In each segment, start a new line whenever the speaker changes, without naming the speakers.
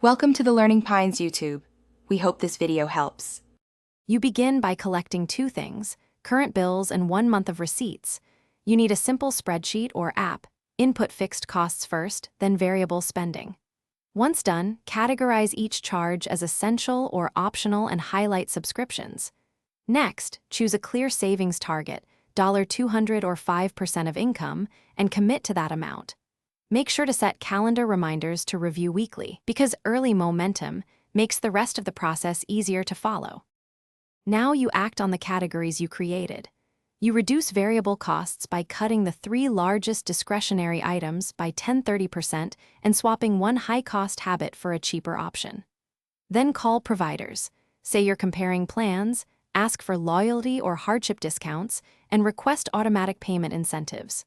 Welcome to the Learning Pines YouTube. We hope this video helps.
You begin by collecting two things: current bills and 1 month of receipts. You need a simple spreadsheet or app. Input fixed costs first, then variable spending. Once done, categorize each charge as essential or optional and highlight subscriptions. Next, choose a clear savings target, $200 or 5% of income, and commit to that amount. Make sure to set calendar reminders to review weekly, because early momentum makes the rest of the process easier to follow. Now you act on the categories you created. You reduce variable costs by cutting the 3 largest discretionary items by 10–30% and swapping one high-cost habit for a cheaper option. Then call providers. Say you're comparing plans, ask for loyalty or hardship discounts, and request automatic payment incentives.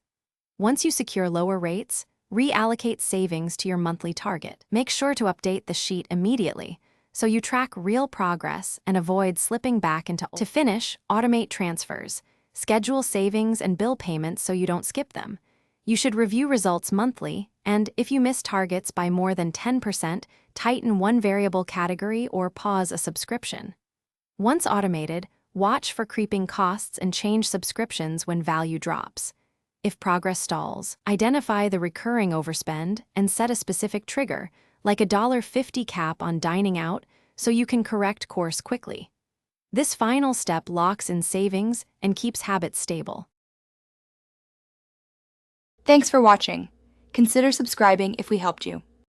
Once you secure lower rates, reallocate savings to your monthly target. Make sure to update the sheet immediately so you track real progress and avoid slipping back into old. To finish, automate transfers. Schedule savings and bill payments so you don't skip them. You should review results monthly, and if you miss targets by more than 10%, tighten one variable category or pause a subscription. Once automated, watch for creeping costs and change subscriptions when value drops. If progress stalls, identify the recurring overspend and set a specific trigger, like a $50 cap on dining out, so you can correct course quickly. This final step locks in savings and keeps habits stable.
Thanks for watching. Consider subscribing if we helped you.